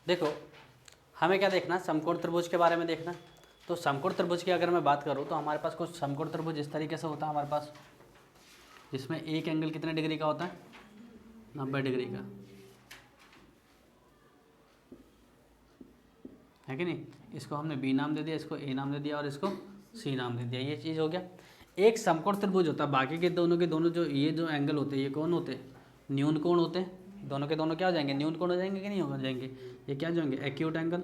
देखो हमें क्या देखना, समकोण त्रिभुज के बारे में देखना। तो समकोण त्रिभुज की अगर मैं बात करूँ तो हमारे पास कुछ समकोण त्रिभुज इस तरीके से होता है हमारे पास, जिसमें एक एंगल कितने डिग्री का होता है, 90 डिग्री का, है कि नहीं। इसको हमने बी नाम दे दिया, इसको ए नाम दे दिया और इसको सी नाम दे दिया। ये चीज़ हो गया। एक समकोण त्रिभुज होता है, बाकी के दोनों जो ये जो एंगल होते हैं ये कौन होते हैं, न्यून कोण होते हैं। दोनों के दोनों क्या हो जाएंगे, न्यून कोण हो जाएंगे कि नहीं हो जाएंगे। ये क्या हो जाएंगे, एक्यूट एंगल,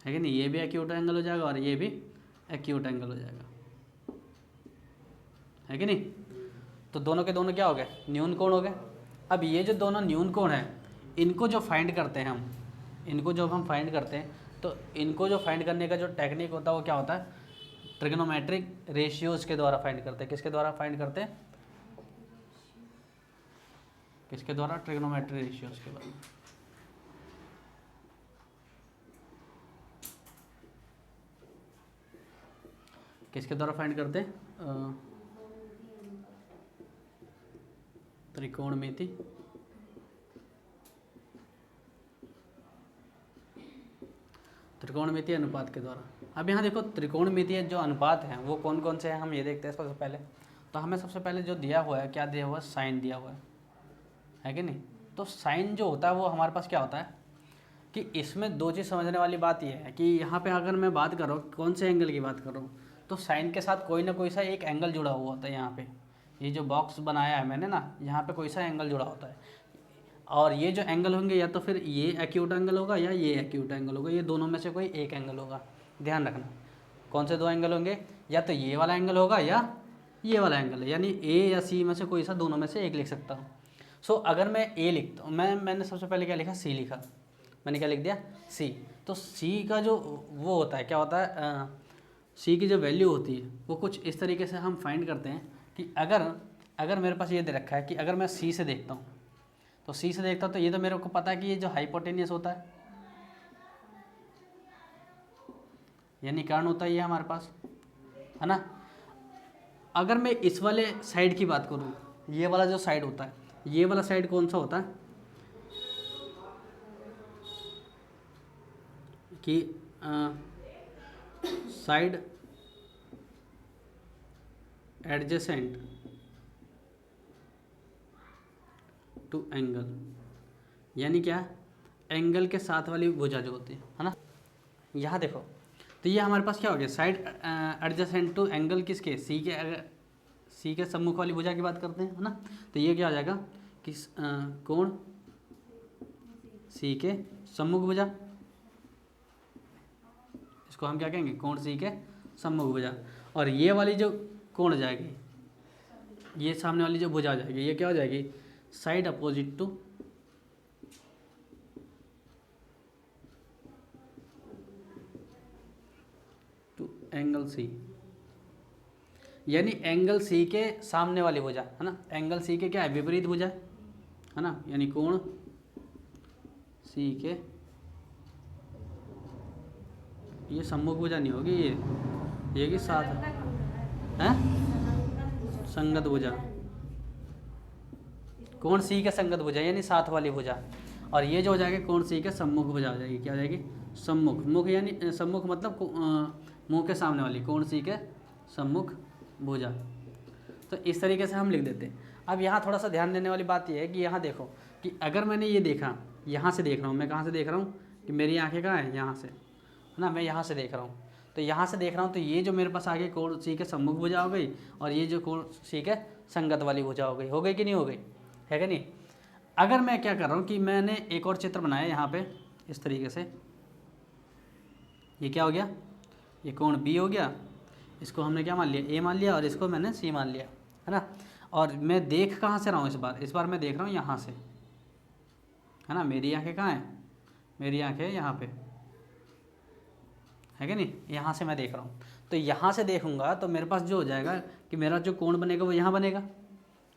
है कि नहीं। ये भी एक्यूट एंगल हो जाएगा और ये भी एक्यूट एंगल हो जाएगा, है कि नहीं। तो दोनों के दोनों क्या हो गए, न्यून कोण हो गए। अब ये जो दोनों न्यून कोण है, इनको जो फाइंड करते हैं हम, इनको जब हम फाइंड करते हैं तो इनको जो फाइंड करने का जो टेक्निक होता है वो क्या होता है, ट्रिग्नोमेट्रिक रेशियोज के द्वारा फाइंड करते हैं। किसके द्वारा फाइंड करते हैं, किसके द्वारा, ट्रिग्नोमेट्रिक रेशियोज के द्वारा। किसके द्वारा फाइंड करते हैं, त्रिकोणमिति त्रिकोणमितीय अनुपात के द्वारा। अब यहाँ देखो त्रिकोणमितीय जो अनुपात हैं वो कौन कौन से हैं, हम ये देखते हैं सबसे पहले। तो हमें सबसे पहले जो दिया हुआ है, क्या दिया हुआ है, साइन दिया हुआ है कि नहीं। तो साइन जो होता है वो हमारे पास क्या होता है कि इसमें दो चीज़ समझने वाली बात ये है कि यहाँ पे अगर मैं बात कर रहा हूँ कौन से एंगल की बात कर रहा हूँ, तो साइन के साथ कोई ना कोई सा एक एंगल जुड़ा हुआ होता है। यहाँ पे ये जो बॉक्स बनाया है मैंने ना, यहाँ पे कोई सा एंगल जुड़ा होता है। और ये जो एंगल होंगे या तो फिर ये एक्यूट एंगल होगा या ये एक्यूट एंगल होगा, ये दोनों में से कोई एक एंगल होगा। ध्यान रखना कौन से दो एंगल होंगे, या तो ये वाला एंगल होगा या ये वाला एंगल है, यानी ए या सी में से कोई सा दोनों में से एक लिख सकता हूँ। सो अगर मैं ए लिखता हूँ, मैंने सबसे पहले क्या लिखा, सी लिखा। मैंने क्या लिख दिया, सी। तो सी का जो वो होता है, क्या होता है, सी की जो वैल्यू होती है वो कुछ इस तरीके से हम फाइंड करते हैं कि अगर मेरे पास ये दे रखा है कि अगर मैं सी से देखता हूँ, तो सी से देखता हूँ तो ये तो मेरे को पता है कि ये जो हाइपोटेनियस होता है, यानी कर्ण होता है ये हमारे पास, है ना। अगर मैं इस वाले साइड की बात करूँ, ये वाला जो साइड होता है, ये वाला साइड कौन सा होता है कि साइड एडजेसेंट टू एंगल, यानी क्या, एंगल के साथ वाली भुजा जो होती है ना। यहाँ देखो तो ये हमारे पास क्या हो गया, साइड एडजेसेंट टू एंगल किसके, सी के। अगर सी के सम्मुख वाली भुजा की बात करते हैं, है ना, तो ये क्या हो जाएगा कि कोण सी के सम्मुख भुजा, इसको हम क्या कहेंगे, कोण सी के सम्मुख भुजा। और ये वाली जो कोण हो जाएगी, ये सामने वाली जो भुजा हो जाएगी, ये क्या हो जाएगी, side opposite to angle C, यानी एंगल सी के सामने वाली भुजा, है ना। एंगल सी के क्या है, विपरीत भुजा है ना, यानी कोण सी के, ये सम्मुख भुजा नहीं होगी, ये कि साथ है, संगत भुजा, कोण सी के संगत भुजा यानी साथ वाली भुजा। और ये जो हो जाएगा कोण सी के सम्मुख भुजा हो जाएगी, क्या हो जाएगी, सम्मुख। मुख यानी सम्मुख मतलब मुंह के सामने वाली, कोण सी के सम्मुख भुजा। तो इस तरीके से हम लिख देते हैं। अब यहाँ थोड़ा सा ध्यान देने वाली बात यह है कि यहाँ देखो कि अगर मैंने ये देखा, यहाँ से देख रहा हूँ मैं, कहाँ से देख रहा हूँ कि मेरी आंखें कहाँ हैं, यहाँ से, है ना। मैं यहाँ से देख रहा हूँ, तो यहाँ से देख रहा हूँ तो ये जो मेरे पास आगे कोण सी के सम्मुख भुजा हो गई, और ये जो कोण सी के संगत वाली भुजा हो गई कि नहीं हो गई, है कि नहीं। अगर मैं क्या कर रहा हूँ कि मैंने एक और चित्र बनाया यहाँ पे इस तरीके से, ये क्या हो गया, ये कोण बी हो गया, इसको हमने क्या मान लिया, ए मान लिया, और इसको मैंने सी मान लिया, है ना। और मैं देख कहाँ से रहा हूँ, इस बार मैं देख रहा हूँ यहाँ से, है ना। मेरी आंखें कहाँ हैं, मेरी आंखें यहाँ पे, है कि नहीं, यहाँ से मैं देख रहा हूँ। तो यहाँ से देखूंगा तो मेरे पास जो हो जाएगा कि मेरा जो कोण बनेगा वो यहाँ बनेगा,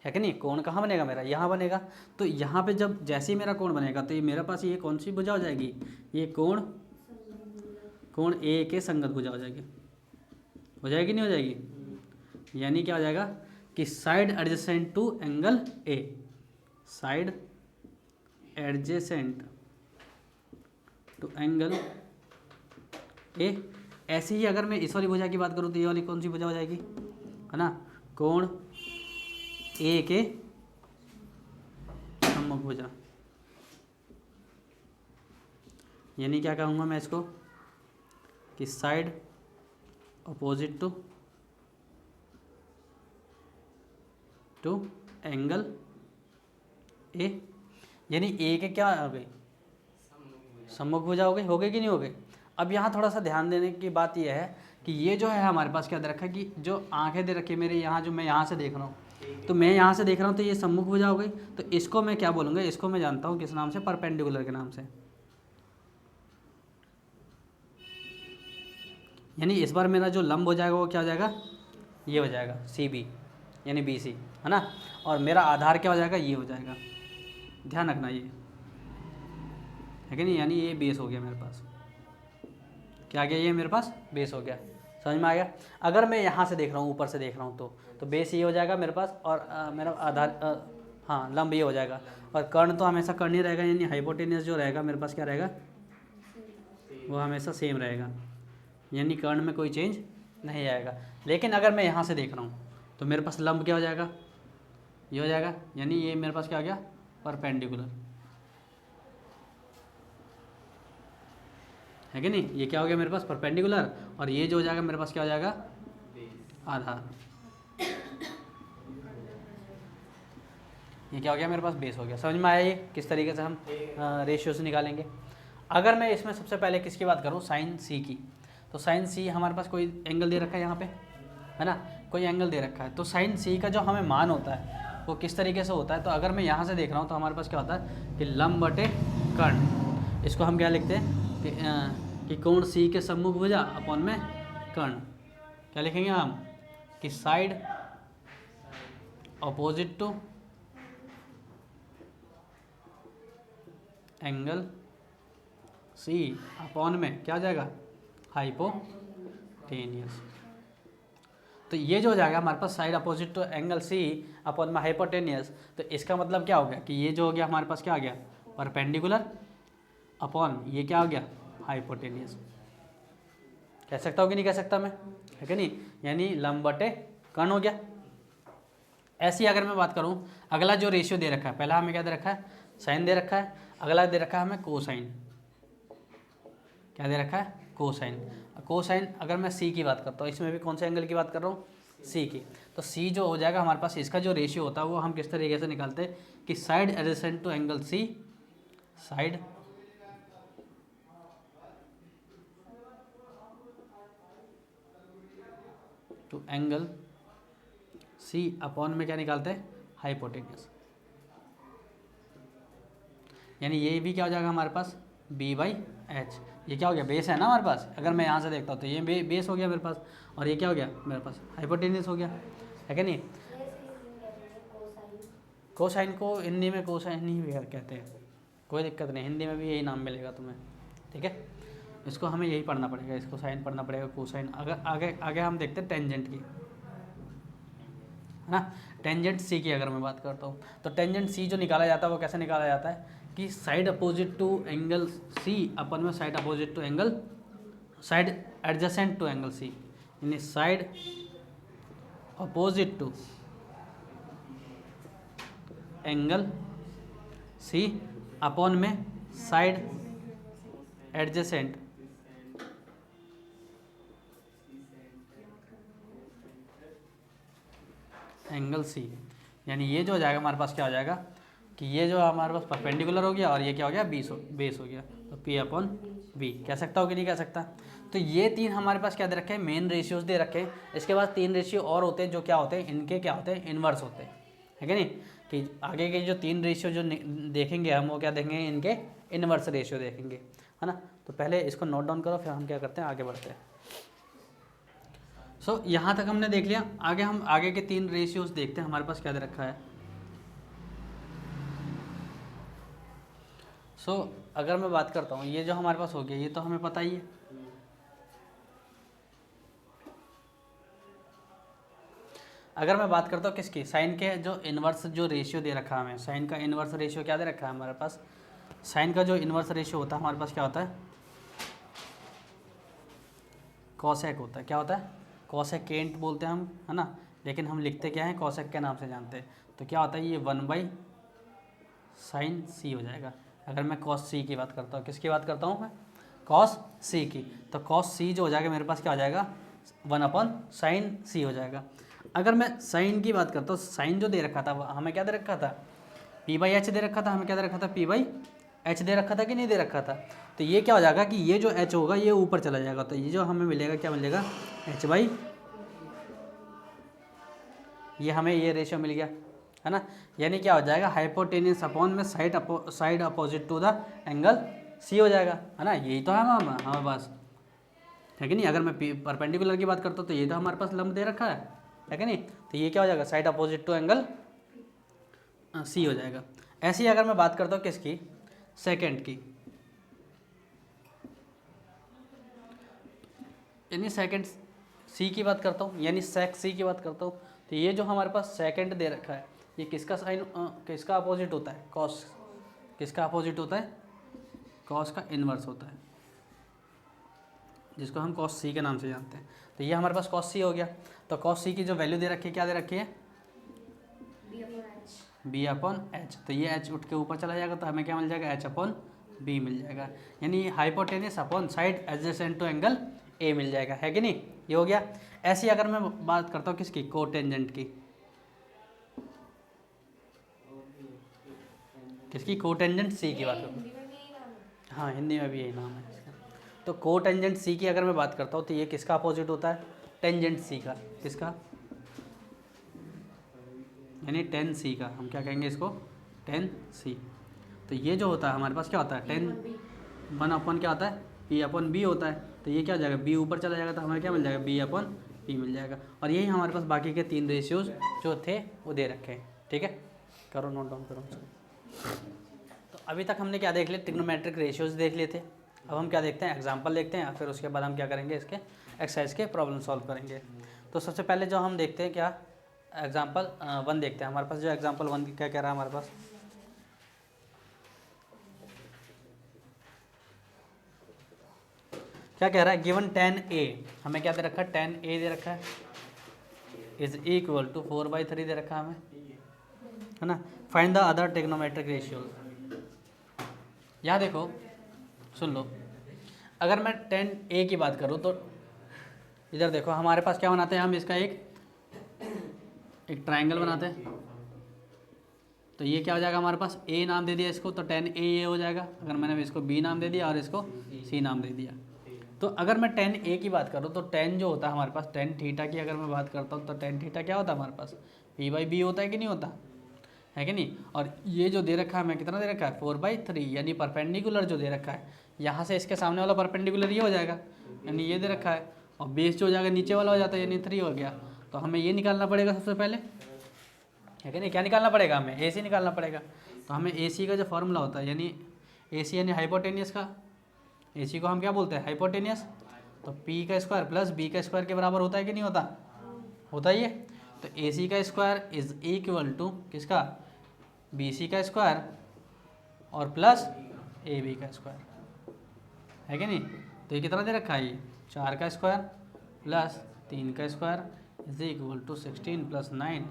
है कि नहीं। कोण कहाँ बनेगा मेरा, यहाँ बनेगा। तो यहाँ पे जब जैसे ही मेरा कोण बनेगा तो ये मेरे पास ये कौन सी भुजा हो जाएगी, ये कोण ए के संगत भुजा हो जाएगी, नहीं हो जाएगी। यानी क्या हो जाएगा कि side adjacent to angle A, side adjacent to angle A. ऐसे ही अगर मैं इस वाली भुजा की बात करूँ तो ये वाली कौन सी भुजा हो जाएगी, है ना, कोण ए के सम्मुख भुजा। यानी क्या कहूँगा मैं इसको कि side opposite to angle A. यानी ए के क्या हो गई, सम्मुख भुजा हो गई कि नहीं हो गई। अब यहाँ थोड़ा सा ध्यान देने की बात यह है कि ये जो है हमारे पास क्या दे रखा है कि जो आंखें दे रखी है मेरे यहाँ, जो मैं यहाँ से देख रहा हूँ, तो मैं यहाँ से देख रहा हूँ तो ये सम्मुख भुजा हो गई। तो इसको मैं क्या बोलूँगा, इसको मैं जानता हूँ किस नाम से, परपेंडिकुलर के नाम से। यानी इस बार मेरा जो लंब हो जाएगा वो क्या हो जाएगा, ये हो जाएगा सी बी यानी बी सी, है ना। और मेरा आधार क्या हो जाएगा, ये हो जाएगा। ध्यान रखना ये है कि नहीं, यानी ये बेस हो गया मेरे पास। क्या आ गया, ये मेरे पास बेस हो गया। समझ में आ गया। अगर मैं यहाँ से देख रहा हूँ, ऊपर से देख रहा हूँ तो बेस ये हो जाएगा मेरे पास, और मेरा आधार हाँ लंब ये हो जाएगा। और कर्ण तो हमेशा कर्ण ही रहेगा, यानी हाइपोटेनियस जो रहेगा मेरे पास क्या रहेगा, वो हमेशा सेम रहेगा, यानी कर्ण में कोई चेंज नहीं आएगा। लेकिन अगर मैं यहाँ से देख रहा हूँ तो मेरे पास लंब क्या हो जाएगा, ये हो जाएगा। यानी ये मेरे पास क्या आ गया, परपेंडिकुलर, है कि नहीं। ये क्या हो गया मेरे पास, परपेंडिकुलर। और ये जो हो जाएगा मेरे पास क्या हो जाएगा, आधार। ये क्या हो गया मेरे पास, बेस हो गया। समझ में आया ये किस तरीके से हम रेशियो से निकालेंगे। अगर मैं इसमें सबसे पहले किसकी बात करूँ, साइन सी की, तो साइन सी हमारे पास कोई एंगल दे रखा है यहाँ पे, है ना, कोई एंगल दे रखा है। तो साइन सी का जो हमें मान होता है वो किस तरीके से होता है, तो अगर मैं यहाँ से देख रहा हूँ तो हमारे पास क्या होता है कि लंब बटे कर्ण। इसको हम क्या लिखते हैं कि कोण सी के सम्मुख भुजा अपॉन में कर्ण। क्या लिखेंगे हम कि side opposite to angle C upon में क्या हो जाएगा, हाइपोटेनियस। तो ये जो हो जाएगा हमारे पास side opposite to angle C upon में हाइपोटेनियस। तो इसका मतलब क्या हो गया कि ये जो हो गया हमारे पास क्या आ गया, परपेंडिकुलर अपॉन ये क्या हो गया, हाइपोटेनियस। कह सकता हूँ कि नहीं कह सकता मैं, है कि नहीं। यानी लंब बटे कर्ण हो गया। ऐसी अगर मैं बात करूँ, अगला जो रेशियो दे रखा है, पहला हमें क्या दे रखा है, साइन दे रखा है। अगला दे रखा है हमें कोसाइन। क्या दे रखा है, कोसाइन। कोसाइन अगर मैं सी की बात करता हूँ, इसमें भी कौन से एंगल की बात कर रहा हूँ, सी की। तो सी जो हो जाएगा हमारे पास, इसका जो रेशियो होता है वो हम किस तरीके से निकालते हैं कि side adjacent to angle C, side to angle C upon में क्या निकालते हैं, हाइपोटेनियस। यानी ये भी क्या हो जाएगा हमारे पास, बी बाई एच। ये क्या हो गया, बेस है ना हमारे पास। अगर मैं यहाँ से देखता हूँ तो ये बेस हो गया मेरे पास, और ये क्या हो गया मेरे पास, हाइपोटेनियस हो गया, है कि नहीं। कोसाइन को हिंदी में कोसाइन ही कहते हैं, कोई दिक्कत नहीं, हिंदी में भी यही नाम मिलेगा तुम्हें, ठीक है। इसको हमें यही पढ़ना पड़ेगा, इसको साइन पढ़ना पड़ेगा, कोसाइन। अगर आगे आगे हम देखते हैं टेंजेंट की, है ना। टेंजेंट सी की अगर मैं बात करता हूँ तो टेंजेंट सी जो निकाला जाता है वो कैसे निकाला जाता है कि side opposite to angle C upon में side opposite to angle, side adjacent to angle C, यानी side opposite to angle C upon में साइड एडजेसेंट एंगल सी। यानी ये जो हो जाएगा हमारे पास क्या हो जाएगा कि ये जो हमारे पास परपेंडिकुलर हो गया और ये क्या हो गया, बेस हो गया। तो पी अपॉन बी कह सकता हो कि नहीं कह सकता। तो ये तीन हमारे पास क्या दे रखे हैं, मेन रेशियोज दे रखे हैं। इसके बाद तीन रेशियो और होते हैं जो क्या होते हैं, इनके क्या होते हैं, इन्वर्स होते हैं, है कि नहीं। कि आगे के जो तीन रेशियो जो देखेंगे हम वो क्या देखेंगे, इनके इन्वर्स रेशियो देखेंगे, है ना। तो पहले इसको नोट डाउन करो, फिर हम क्या करते हैं, आगे बढ़ते हैं। सो यहाँ तक हमने देख लिया। आगे हम आगे के तीन रेशियोज देखते हैं हमारे पास क्या दे रखा है। सो अगर मैं बात करता हूँ, ये जो हमारे पास हो गया ये तो हमें पता ही है। अगर मैं बात करता हूँ किसकी, साइन के जो इन्वर्स जो रेशियो दे रखा है हमें, साइन का इन्वर्स रेशियो क्या दे रखा है हमारे पास, साइन का जो इन्वर्स रेशियो होता है हमारे पास क्या होता है, कॉसेक होता है। क्या होता है, कॉसेक केंट बोलते हैं हम, है ना, लेकिन हम लिखते क्या है, कॉसेक के नाम से जानते हैं। तो क्या होता है, ये 1/sin c हो जाएगा। अगर मैं कॉस सी की बात करता हूँ, किसकी बात करता हूँ मैं, कॉस सी की, तो कॉस सी जो हो जाएगा मेरे पास क्या हो जाएगा, 1/sin c हो जाएगा। अगर मैं साइन की बात करता हूँ, साइन जो दे रखा था हमें क्या दे रखा था, p/h दे रखा था, हमें क्या दे रखा था, p/h दे रखा था कि नहीं दे रखा था। तो ये क्या हो जाएगा कि ये जो h होगा ये ऊपर चला जाएगा, तो ये जो हमें मिलेगा क्या मिलेगा, h/, ये हमें ये रेशियो मिल गया, है ना। यानी क्या हो जाएगा, हाइपोटेनियस अपॉन में side opposite to the angle C हो जाएगा, है ना। यही तो है हमारे पास, है कि नहीं। अगर मैं परपेंडिकुलर की बात करता हूँ तो ये तो हमारे पास लंब दे रखा है कि नहीं। तो ये क्या हो जाएगा, side opposite to angle C हो जाएगा। ऐसे ही अगर मैं बात करता हूँ किसकी, सेकेंड की, यानी सेकेंड सी की बात करता हूँ, यानी सेक सी की बात करता हूँ। तो ये जो हमारे पास सेकेंड दे रखा है, ये किसका साइन किसका अपोजिट होता है, कॉस, किसका अपोजिट होता है, कॉस का इन्वर्स होता है, जिसको हम कॉस सी के नाम से जानते हैं। तो ये हमारे पास कॉस सी हो गया। तो कॉस सी की जो वैल्यू दे रखी है, क्या दे रखी है, b/h। तो ये h उठ के ऊपर चला जाएगा, तो हमें क्या मिल जाएगा, h/b मिल जाएगा। यानी hypotenuse upon side adjacent to angle A मिल जाएगा, है कि नहीं। ये हो गया। ऐसी अगर मैं बात करता हूँ किसकी, कोटेंजेंट की, किसकी, कोटेंजेंट सी की बात करता हूँ। हाँ, हिंदी में भी यही नाम है इसका। तो कोटेंजेंट सी की अगर मैं बात करता हूँ तो ये किसका अपोजिट होता है, टेंजेंट सी का, किसका, यानी टेन सी का, हम क्या कहेंगे इसको, टेन सी। तो ये जो होता है हमारे पास क्या होता है, 1 क्या होता है, p/b होता है। तो ये क्या हो जाएगा, b ऊपर चला जाएगा, तो हमें क्या मिल जाएगा, b/p मिल जाएगा। और यही हमारे पास बाकी के 3 रेशियोज जो थे वो दे रखे हैं, ठीक है। करो नोट डाउन करो। तो अभी तक हमने क्या देख लिया, ट्रिग्नोमेट्रिक रेशियोज देख लिए थे। अब हम क्या देखते हैं, एग्जाम्पल देखते हैं, फिर उसके बाद हम क्या करेंगे, इसके एक्सरसाइज के प्रॉब्लम सॉल्व करेंगे। तो सबसे पहले जो हम देखते हैं क्या, एग्जाम्पल 1 देखते हैं। हमारे पास जो एग्जाम्पल 1 क्या कह रहा है, हमारे पास क्या कह रहा है, गिवन tan a, हमें क्या दे रखा है, tan a दे रखा है, इज इक्वल टू 4/3 दे रखा है हमें, है ना। Find the other trigonometric ratios. यहाँ देखो, सुन लो, अगर मैं tan a की बात करूँ तो इधर देखो, हमारे पास क्या बनाते हैं हम, इसका एक ट्रायंगल बनाते हैं। तो ये क्या हो जाएगा, हमारे पास a नाम दे दिया इसको, तो tan a ये हो जाएगा। अगर मैंने इसको b नाम दे दिया और इसको c नाम दे दिया, तो अगर मैं tan a की बात करूँ तो tan जो होता है हमारे पास, tan थीटा की अगर मैं बात करता हूँ तो tan थीटा क्या होता है हमारे पास, p/b होता है कि नहीं होता, है कि नहीं। और ये जो दे रखा है हमें, कितना दे रखा है, 4/3, यानी परपेंडिकुलर जो दे रखा है, यहाँ से इसके सामने वाला परपेंडिकुलर ये हो जाएगा, यानी ये दे रखा है, और बेस जो हो जाएगा नीचे वाला हो जाता है, यानी 3 हो गया। तो हमें ये निकालना पड़ेगा सबसे पहले, है कि नहीं। क्या निकालना पड़ेगा हमें, AC निकालना पड़ेगा। तो हमें AC का जो फॉर्मूला होता है, यानी AC यानी हाइपोटेनियस का, AC को हम क्या बोलते हैं, हाइपोटेनियस। तो p² प्लस b² के बराबर होता है कि नहीं होता, होता ही है। तो AC² इज इक्वल टू किसका, BC² और प्लस AB², है कि नहीं। तो ये कितना दे रखा है, ये 4² plus 3² is equal to 16 plus 9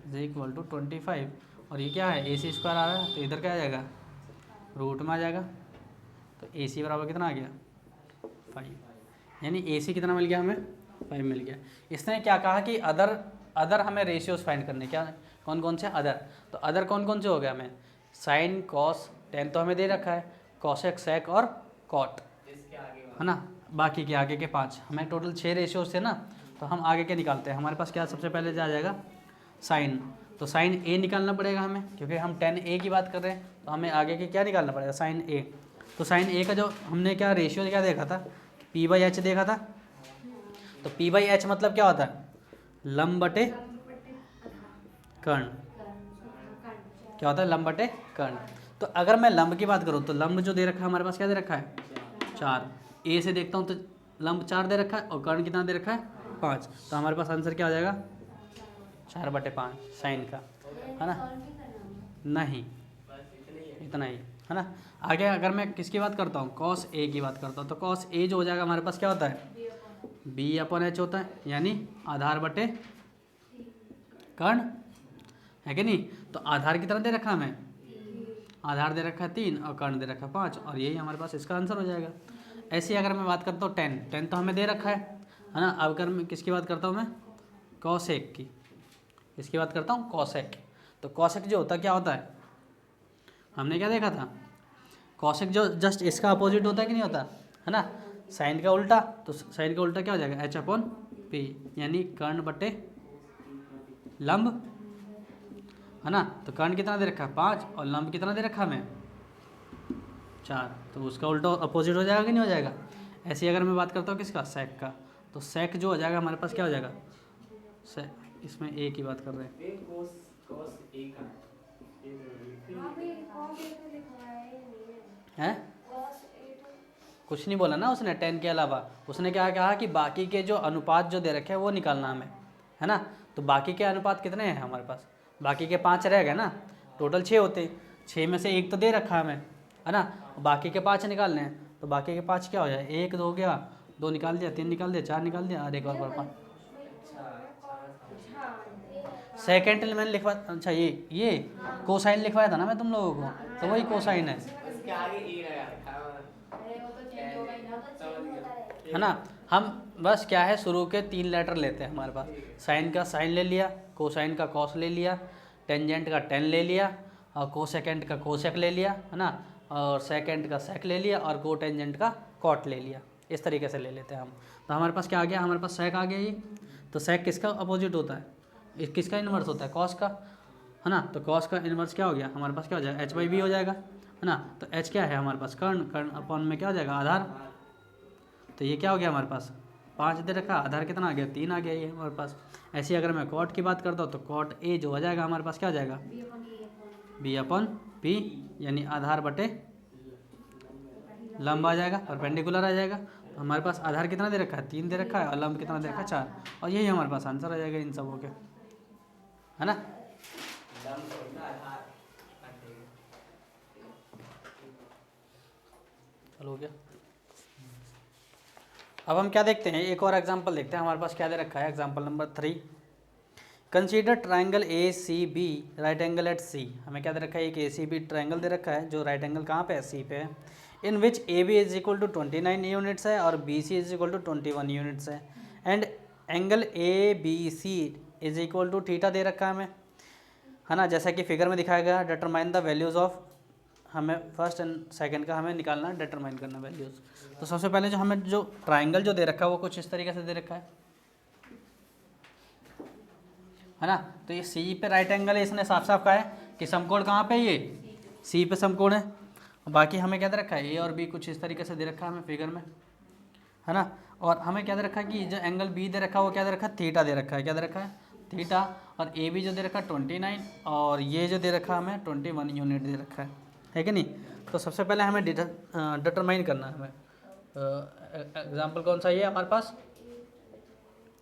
is equal to 25। और ये क्या है, AC² आ रहा है, तो इधर क्या आ जाएगा, रूट में आ जाएगा। तो AC बराबर कितना आ गया, 5, यानी AC कितना मिल गया हमें, 5 मिल गया। इसने क्या कहा कि अदर हमें रेशियोज फाइंड करने, क्या कौन कौन से अदर, तो अदर कौन कौन से हो गए हमें, साइन कॉस tan तो हमें दे रखा है, कॉसेक सेक और कॉट, है ना। बाकी के आगे के 5, हमें टोटल 6 रेशियोज थे ना। तो हम आगे के निकालते हैं। हमारे पास क्या सबसे पहले जा जाएगा, साइन। तो साइन a निकालना पड़ेगा हमें, क्योंकि हम tan a की बात कर रहे हैं। तो हमें आगे के क्या निकालना पड़ेगा, साइन a। तो साइन a का जो हमने क्या रेशियो क्या देखा था, p/h देखा था। तो p/h मतलब क्या होता है, लंब बटे कर्ण, क्या होता है, लंब बटे कर्ण। तो अगर मैं लंब की बात करूँ तो लंब जो दे रखा है हमारे पास क्या दे रखा है, 4। a से देखता हूँ तो लंब 4 दे रखा है, और कर्ण कितना दे रखा है, 5। तो हमारे पास आंसर क्या हो जाएगा, 4/5 साइन का, है ना। नहीं, इतना ही। है ना। आगे अगर मैं किसकी बात करता हूँ, कॉस ए की बात करता हूँ, तो कॉस ए जो हो जाएगा हमारे पास क्या होता है, बी अपॉन एच होता है, यानी आधार बटे कर्ण, है कि नहीं। तो आधार कितना दे रखा हमें, आधार दे रखा है 3 और कर्ण दे रखा है 5, और यही हमारे पास इसका आंसर हो जाएगा। ऐसे ही अगर मैं बात करता हूँ 10 तो हमें दे रखा है ना। अब अगर मैं किसकी बात करता हूँ, मैं कॉसेक की, इसकी बात करता हूँ कॉसेक। तो कॉसेक जो होता है क्या होता है, हमने क्या देखा था, कॉसेक जो जस्ट इसका अपोजिट होता है कि नहीं होता, है ना, साइन का उल्टा। तो साइन का उल्टा क्या हो जाएगा, एच अपॉन पी, यानी कर्ण बटे लंब, है ना। तो कर्ण कितना दे रखा है 5 और लंब कितना दे रखा है हमें 4, तो उसका उल्टा अपोजिट हो जाएगा कि नहीं हो जाएगा। ऐसे ही अगर मैं बात करता हूँ किसका, सेक का, तो सेक जो हो जाएगा हमारे पास क्या हो जाएगा, इसमें ए की बात कर रहे हैं, हैं कुछ नहीं बोला ना उसने 10 के अलावा। उसने क्या कहा कि बाकी के जो अनुपात जो दे रखे हैं वो निकालना हमें, है ना। तो बाकी के अनुपात कितने हैं हमारे पास, बाकी के 5 रह गए ना, टोटल 6 होते, 6 में से एक तो दे रखा हमें, है ना। बाकी के 5 निकालने हैं, तो बाकी के 5 क्या हो जाए, 1 हो गया, 2 निकाल दिया, 3 निकाल दिया, 4 निकाल दिया, और एक और 5। सेकेंड मैंने लिखवा, अच्छा ये कोसाइन लिखवाया था ना मैं तुम लोगों को, तो वही कोसाइन है ना। हम बस क्या है, शुरू के 3 लेटर लेते हैं हमारे पास, साइन का साइन ले लिया, कोसाइन का कॉस ले लिया, टेंजेंट का टेन ले लिया, और कोसेकेंट का कोसेक ले लिया, है ना, और सेकेंड का सेक ले लिया, और को टेंजेंट का कॉट ले लिया। इस तरीके से ले लेते हैं हम। तो हमारे पास क्या आ गया, हमारे पास सेक आ गया ये। तो सेक किसका अपोजिट होता है, किसका इन्वर्स होता है, कॉस का, है ना। तो कॉस का इन्वर्स क्या हो गया हमारे पास, क्या हो जाएगा, एच बाई बी हो जाएगा, है ना। तो एच क्या है हमारे पास, कर्ण, कर्ण अपॉन में क्या हो जाएगा, आधार। तो ये क्या हो गया हमारे पास, 5 दे रखा, आधार कितना आ गया, 3 आ गया ये हमारे पास। ऐसे ही अगर मैं कॉट की बात करता हूँ, तो कॉट ए जो हो जाएगा हमारे पास क्या हो जाएगा, बी अपॉन पी, यानी आधार बटे लंब आ जाएगा, परपेंडिकुलर आ जाएगा। तो हमारे पास आधार कितना दे रखा है, 3 दे रखा है, और लंब कितना दे रखा है 4, और यही हमारे पास आंसर आ जाएगा इन सबों के, है ना। चलो हो गया। अब हम क्या देखते हैं, एक और एग्जांपल देखते हैं। हमारे पास क्या दे रखा है, example number 3, consider triangle A C B right angle at C. हमें क्या दे रखा है, एक ए सी बी ट्राइंगल दे रखा है जो राइट एंगल कहाँ पे है, सी पे है। In which A B is equal to 29 units है और B C is equal to 21 units है, and angle A B C is equal to theta दे रखा है हमें, है ना, जैसा कि फिगर में दिखाया गया। डिटरमाइन द वैल्यूज़ ऑफ, हमें फर्स्ट एंड सेकंड का हमें निकालना, डिटरमाइन करना वैल्यूज़। तो सबसे पहले जो हमें जो ट्राइंगल जो दे रखा है वो कुछ इस तरीके से दे रखा है ना। तो ये सी पे राइट एंगल है, इसने साफ साफ कहा है कि समकोण कहाँ पे, ये सी पे समकोण है। बाकी हमें क्या दे रखा है, ए और बी कुछ इस तरीके से दे रखा है हमें फिगर में, है ना। और हमें क्या दे रखा है कि जो एंगल बी दे रखा है वो क्या दे रखा है, थीटा दे रखा है, क्या दे रखा है, थीटा। और ए बी जो दे रखा है 29, और ये जो दे रखा है हमें 21 यूनिट दे रखा है कि नहीं। तो सबसे पहले हमें डिटरमाइन करना है हमें। एग्जाम्पल कौन सा ये है हमारे पास,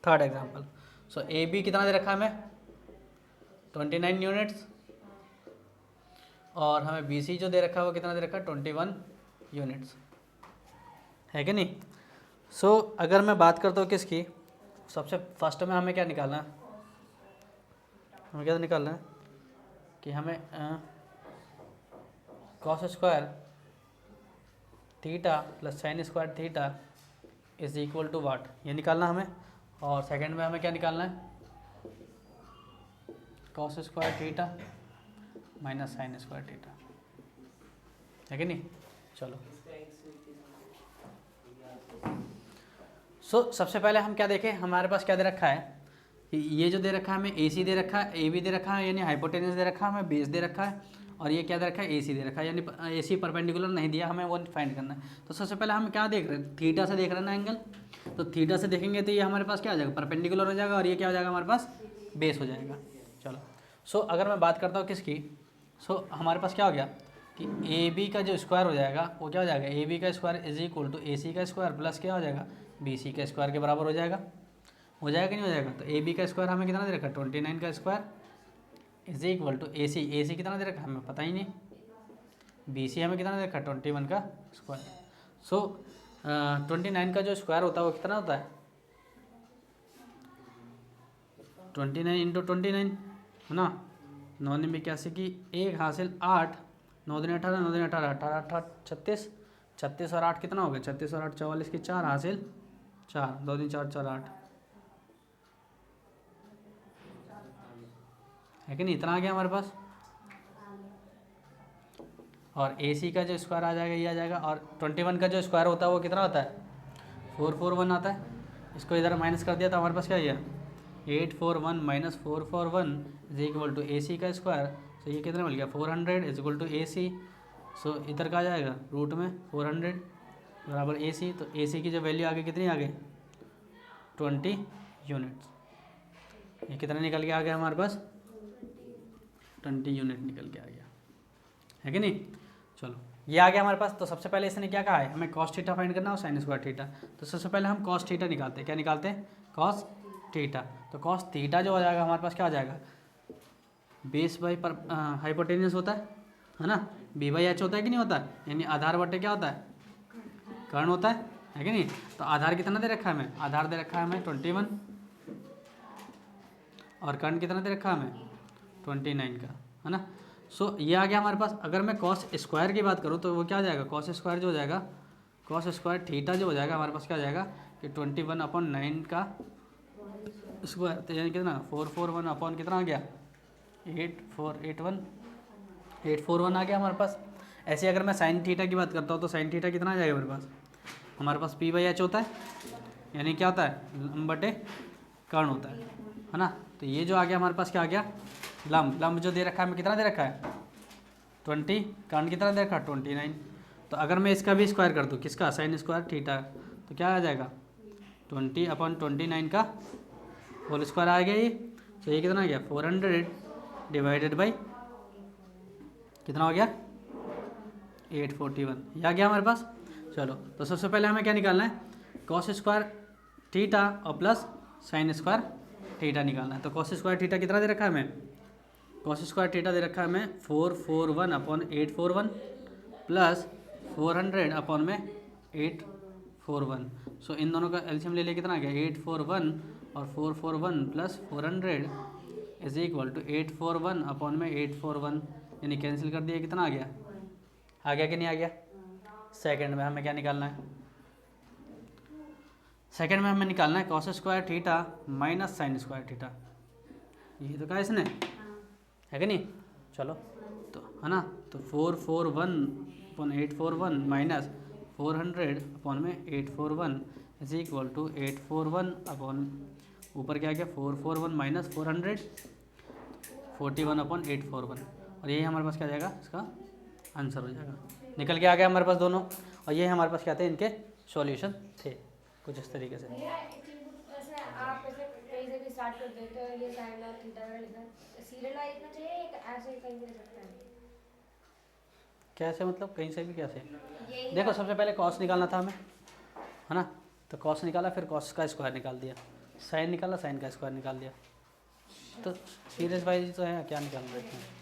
third example. So A B कितना दे रखा है हमें 29 यूनिट्स, और हमें बी सी जो दे रखा है वो कितना दे रखा है 21 यूनिट्स, है कि नहीं। सो अगर मैं बात करता हूँ किसकी, सबसे फर्स्ट में हमें क्या निकालना है, हमें क्या निकालना है कि हमें cos square theta plus sine square theta is equal to what, ये निकालना हमें। और सेकंड में हमें क्या निकालना है, cos square theta minus sign square theta, है कि नहीं। चलो सबसे पहले हम क्या देखें, हमारे पास क्या दे रखा है कि ये जो दे रखा है हमें ए सी दे रखा है, ए बी दे रखा है यानी हाइपोटेनस दे रखा है, हमें बेस दे रखा है, और ये क्या दे रखा है ए सी दे रखा है, यानी ए सी परपेंडिकुलर नहीं दिया, हमें वो फाइंड करना है। तो सबसे पहले हम क्या देख रहे हैं, थीटा से देख रहे हैं ना एंगल। तो थीटा से देखेंगे तो ये हमारे पास क्या हो जाएगा, परपेंडिकुलर हो जाएगा, और ये क्या हो जाएगा हमारे पास बेस हो जाएगा। चलो अगर मैं बात करता हूँ किसकी, हमारे पास क्या हो गया कि ए बी का जो स्क्वायर हो जाएगा वो क्या हो जाएगा, ए बी का स्क्वायर इज इक्वल टू ए सी का स्क्वायर प्लस क्या हो जाएगा, बी सी का स्क्वायर के बराबर हो जाएगा कि नहीं हो जाएगा। तो ए बी का स्क्वायर हमें कितना दे रखा है 29 का स्क्वायर इज इक्वल टू ए सी कितना दे रखा है हमें पता ही नहीं, बी सी हमें कितना देखा 21 का स्क्वायर। सो 29 का जो स्क्वायर होता है वो कितना होता है 29 इंटू 29 है ना। 9 की 1 हासिल 8, 9 दिन 18, 9 दिन 18, 18 18 36, 36 और 8 कितना हो गया 36 और 8 44 की 4 हासिल 4, 2 दिन 4 4 8 है कि नहीं, इतना आ गया हमारे पास। और ए सी का जो स्क्वायर आ जाएगा ये आ जाएगा, और 21 का जो स्क्वायर होता है वो कितना होता है 441 आता है। इसको इधर माइनस कर दिया तो हमारे पास क्या गया 841 माइनस 441 इज इक्वल टू ए सी का स्क्वायर। तो ये कितना मिल गया 400 इज इक्वल टू ए सी। सो इधर का आ जाएगा रूट में 400 बराबर ए सी। तो ए सी की जो वैल्यू आ गई कितनी आ गई 20 यूनिट्स। ये कितना निकल के आ गया हमारे पास 20 यूनिट निकल के आ गया, है कि नहीं। चलो ये आ गया हमारे पास। तो सबसे पहले इसने क्या कहा है हमें कॉस थीटा फाइंड करना और साइन स्क्वायर थीटा। तो सबसे पहले हम कॉस थीटा निकालते हैं। क्या निकालते हैं कॉस थीटा। तो कॉस थीटा जो हो जाएगा हमारे पास क्या आ जाएगा बेस बाई पर हाइपोटेन्यूस होता है ना, बी बाई एच होता है कि नहीं होता है, यानी आधार बटे क्या होता है कर्ण होता है कि नहीं। तो आधार कितना दे रखा है हमें, आधार दे रखा है हमें 21 और कर्ण कितना दे रखा है हमें 29 का, है ना। सो ये आ गया हमारे पास। अगर मैं कॉस स्क्वायर की बात करूँ तो वो क्या आ जाएगा कॉस स्क्वायर जो हो जाएगा कॉस स्क्वायर थीटा जो हो जाएगा हमारे पास क्या आ जाएगा कि 21/9 का स्क्वायर। तो यानी कितना 441 अपॉन कितना आ गया 841 आ गया हमारे पास। ऐसे अगर मैं साइन थीटा की बात करता हूँ तो साइन थीटा कितना आ जाएगा हमारे पास पी बाई एच होता है, यानी क्या होता है लंब बटे कर्ण होता है ना। तो ये जो आ गया हमारे पास क्या आ गया लंब जो दे रखा है हमें कितना दे रखा है 20, कर्ण कितना दे रखा है 29। तो अगर मैं इसका भी स्क्वायर कर दूँ किसका साइन स्क्वायर थीटा तो क्या आ जाएगा 20/29 का होल स्क्वायर आ गया ये। तो ये कितना आ गया 400 डिवाइडेड बाई कितना हो गया 841, ये आ गया हमारे पास। चलो तो सबसे पहले हमें क्या निकालना है कॉस स्क्वायर थीटा और प्लस साइन स्क्वायर थीटा निकालना है। तो कॉस स्क्वायर थीटा कितना दे रखा है हमें कॉस स्क्वायर थीटा दे रखा है हमें 441/841 प्लस 400 अपॉन में 841। सो इन दोनों का एलसीएम ले लिया कितना आ गया 841 और 441 plus 400 is equal to 841 upon में 841, यानी कैंसिल कर दिया कितना आ गया कि नहीं आ गया। सेकंड में हमें क्या निकालना है सेकंड में हमें निकालना है cos square theta minus sign square theta. यही तो कहा इसने है कि नहीं। चलो तो है ना, तो 441/841 माइनस 400 अपॉन में 841 इज इक्वल टू 841 अपॉन ऊपर क्या गया 441 माइनस 400 41/841, और यही हमारे पास क्या जाएगा इसका आंसर हो जाएगा। निकल के आ गया हमारे पास दोनों, और ये हमारे पास क्या थे इनके सॉल्यूशन थे कुछ इस तरीके से। आप ऐसे कहीं से भी स्टार्ट कर देते हो ये साइन और थीटा का लिखना सीरियल वाइज लिखना चाहिए ऐसे कहीं भी लिख सकते हैं कैसे मतलब कहीं से भी कैसे देखो सबसे पहले कॉस निकालना था हमें है ना। तो कॉस निकाला फिर कॉस का स्क्वायर निकाल दिया, साइन निकाला साइन का स्क्वायर निकाल दिया। तो सीरीज वाइज तो है क्या निकाल रहे हैं।